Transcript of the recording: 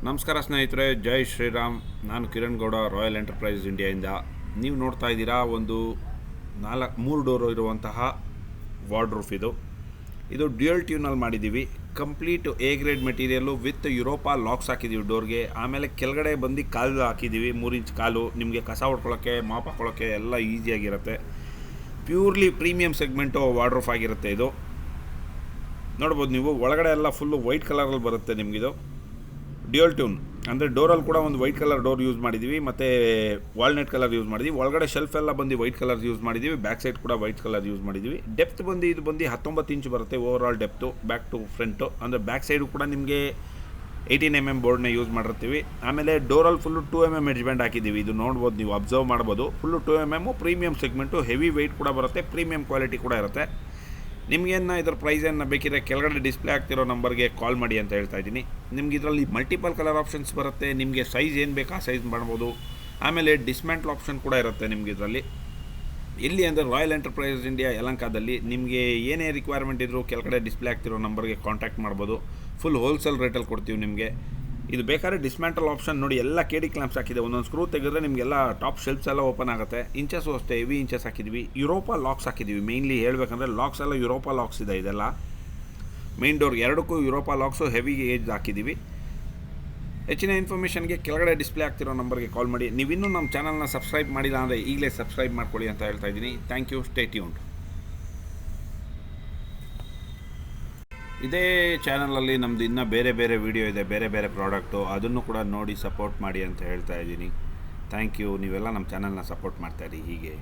ನಮಸ್ಕಾರ ಸ್ನೇಹಿತರೆ, ಜೈ ಶ್ರೀರಾಮ್. ನಾನು ಕಿರಣ್ ಗೌಡ, ರಾಯಲ್ ಎಂಟರ್ಪ್ರೈಸ್ ಇಂಡಿಯಾಯಿಂದ. ನೀವು ನೋಡ್ತಾ ಇದ್ದೀರಾ ಒಂದು 3 ಡೋರು ಇರುವಂತಹ ವಾರ್ಡ್ರೂಫ್. ಇದು ಡ್ಯುಯಲ್ ಟ್ಯೂನಲ್ಲಿ ಮಾಡಿದ್ದೀವಿ. ಕಂಪ್ಲೀಟ್ ಎ ಗ್ರೇಡ್ ಮೆಟೀರಿಯಲ್ಲು ವಿತ್ ಯುರೋಪಾ ಲಾಕ್ಸ್ ಹಾಕಿದ್ದೀವಿ ಡೋರ್ಗೆ. ಆಮೇಲೆ ಕೆಳಗಡೆ ಬಂದು ಕಾಲು ಹಾಕಿದ್ದೀವಿ, 3 ಇಂಚ್ ಕಾಲು. ನಿಮಗೆ ಕಸ ಹೊಡ್ಕೊಳ್ಳೋಕ್ಕೆ, ಮಾಪ್ ಹಾಕ್ಕೊಳ್ಳೋಕ್ಕೆ ಎಲ್ಲ ಈಸಿಯಾಗಿರುತ್ತೆ. ಪ್ಯೂರ್ಲಿ ಪ್ರೀಮಿಯಂ ಸೆಗ್ಮೆಂಟು ವಾರ್ಡ್ರೂಫ್ ಆಗಿರುತ್ತೆ ಇದು. ನೋಡ್ಬೋದು ನೀವು, ಒಳಗಡೆ ಎಲ್ಲ ಫುಲ್ಲು ವೈಟ್ ಕಲರಲ್ಲಿ ಬರುತ್ತೆ ನಿಮಗಿದು. ಡ್ಯುಯಲ್ ಟ್ಯೂನ್ ಅಂದರೆ ಡೋರಲ್ಲಿ ಕೂಡ ಒಂದು ವೈಟ್ ಕಲರ್ ಡೋರ್ ಯೂಸ್ ಮಾಡಿದ್ದೀವಿ, ಮತ್ತು ವಾಲ್ನಟ್ ಕಲರ್ ಯೂಸ್ ಮಾಡಿದ್ದೀವಿ. ಒಳಗಡೆ ಶೆಲ್ಫ್ ಎಲ್ಲ ಬಂದು ವೈಟ್ ಕಲರ್ ಯೂಸ್ ಮಾಡಿದ್ದೀವಿ. ಬ್ಯಾಕ್ ಸೈಡ್ ಕೂಡ ವೈಟ್ ಕಲರ್ ಯೂಸ್ ಮಾಡಿದ್ದೀವಿ. ಡೆಪ್ತ್ ಬಂದು ಇದು ಬಂದು 19 ಇಂಚ್ ಬರುತ್ತೆ overall depth, back to front. ಅಂದರೆ ಬ್ಯಾಕ್ ಸೈಡು ಕೂಡ ನಿಮಗೆ 18 mm ಬೋರ್ಡ್ನ ಯೂಸ್ ಮಾಡಿರ್ತೀವಿ. ಆಮೇಲೆ ಡೋರಲ್ಲಿ ಫುಲ್ಲು 2 mm ಎಡ್ಜ್ ಬ್ಯಾಂಡ್ ಹಾಕಿದ್ದೀವಿ. ಇದು ನೋಡ್ಬೋದು, ನೀವು ಅಬ್ಸರ್ವ್ ಮಾಡ್ಬೋದು. Full 2 mm premium segment, heavy weight ಕೂಡ ಬರುತ್ತೆ, ಪ್ರೀಮಿಯಂ ಕ್ವಾಲಿಟಿ ಕೂಡ ಇರುತ್ತೆ. ನಿಮಗೇನು ಇದರ ಪ್ರೈಸನ್ನು ಬೇಕಿದ್ರೆ ಕೆಳಗಡೆ ಡಿಸ್ಪ್ಲೇ ಆಗ್ತಿರೋ ನಂಬರ್ಗೆ ಕಾಲ್ ಮಾಡಿ ಅಂತ ಹೇಳ್ತಾ ಇದ್ದೀನಿ. ನಿಮ್ಗೆ ಇದರಲ್ಲಿ ಮಲ್ಟಿಪಲ್ ಕಲರ್ ಆಪ್ಷನ್ಸ್ ಬರುತ್ತೆ. ನಿಮಗೆ ಸೈಜ್ ಏನು ಬೇಕು ಆ ಸೈಜ್ ಮಾಡ್ಬೋದು. ಆಮೇಲೆ ಡಿಸ್ಮ್ಯಾಂಟ್ಲ್ ಆಪ್ಷನ್ ಕೂಡ ಇರುತ್ತೆ ನಿಮಗೆ ಇದರಲ್ಲಿ. ಎಲ್ಲಿ ಅಂದರೆ ರಾಯಲ್ ಎಂಟರ್ಪ್ರೈಸ್ ಇಂಡಿಯಾ ಯಲಹಂಕದಲ್ಲಿ. ನಿಮಗೆ ಏನೇ ರಿಕ್ವೈರ್ಮೆಂಟ್ ಇದ್ದರೂ ಕೆಳಗಡೆ ಡಿಸ್ಪ್ಲೇ ಆಗ್ತಿರೋ ನಂಬರ್ಗೆ ಕಾಂಟ್ಯಾಕ್ಟ್ ಮಾಡ್ಬೋದು. ಫುಲ್ ಹೋಲ್ಸೇಲ್ ರೇಟಲ್ಲಿ ಕೊಡ್ತೀವಿ ನಿಮಗೆ. ಇದು ಬೇಕಾದ್ರೆ ಡಿಸ್ಮ್ಯಾಂಟಲ್ ಆಪ್ಷನ್ ನೋಡಿ, ಎಲ್ಲ KD ಕ್ಲಾಂಪ್ಸ್ ಹಾಕಿದೆ. ಒಂದೊಂದು ಸ್ಕ್ರೂ ತೆಗೆದ್ರೆ ನಿಮಗೆಲ್ಲ ಟಾಪ್ ಶೆಲ್ಫ್ಸ್ ಎಲ್ಲ ಓಪನ್ ಆಗುತ್ತೆ. ಇಂಚಸ್ಸು ಅಷ್ಟೇ ಹೆವಿ ಇಂಚಸ್ ಹಾಕಿದ್ವಿ. ಯುರೋಪಾ ಲಾಕ್ಸ್ ಹಾಕಿದ್ವಿ. ಮೇಯ್ನ್ಲಿ ಹೇಳಬೇಕಂದ್ರೆ ಲಾಕ್ಸ್ ಎಲ್ಲ ಯುರೋಪಾ ಲಾಕ್ಸ್ ಇದೆ. ಇದೆಲ್ಲ ಮೇನ್ ಡೋರ್ ಎರಡಕ್ಕೂ ಯುರೋಪಾ ಲಾಕ್ಸು ಹೆವಿ ಏಜ್ ಹಾಕಿದ್ದೀವಿ. ಹೆಚ್ಚಿನ ಇನ್ಫಾರ್ಮೇಷನ್ಗೆ ಕೆಳಗಡೆ ಡಿಸ್ಪ್ಲೇ ಆಗ್ತಿರೋ ನಂಬರ್ಗೆ ಕಾಲ್ ಮಾಡಿ. ನೀವಿನ್ನೂ ನಮ್ಮ ಚಾನಲ್ನ ಸಬ್ಸ್ಕ್ರೈಬ್ ಮಾಡಿಲ್ಲ ಅಂದರೆ ಈಗಲೇ ಸಬ್ಸ್ಕ್ರೈಬ್ ಮಾಡ್ಕೊಳ್ಳಿ ಅಂತ ಹೇಳ್ತಾ ಇದ್ದೀನಿ. Thank you. Stay tuned. ಇದೇ ಚಾನಲಲ್ಲಿ ನಮ್ಮದು ಇನ್ನೂ ಬೇರೆ ಬೇರೆ ವೀಡಿಯೋ ಇದೆ, ಬೇರೆ ಬೇರೆ ಪ್ರಾಡಕ್ಟು. ಅದನ್ನು ಕೂಡ ನೋಡಿ ಸಪೋರ್ಟ್ ಮಾಡಿ ಅಂತ ಹೇಳ್ತಾ ಇದ್ದೀನಿ. Thank you. ನೀವೆಲ್ಲ ನಮ್ಮ ಚಾನಲ್ನ ಸಪೋರ್ಟ್ ಮಾಡ್ತಾಯಿರಿ ಹೀಗೆ.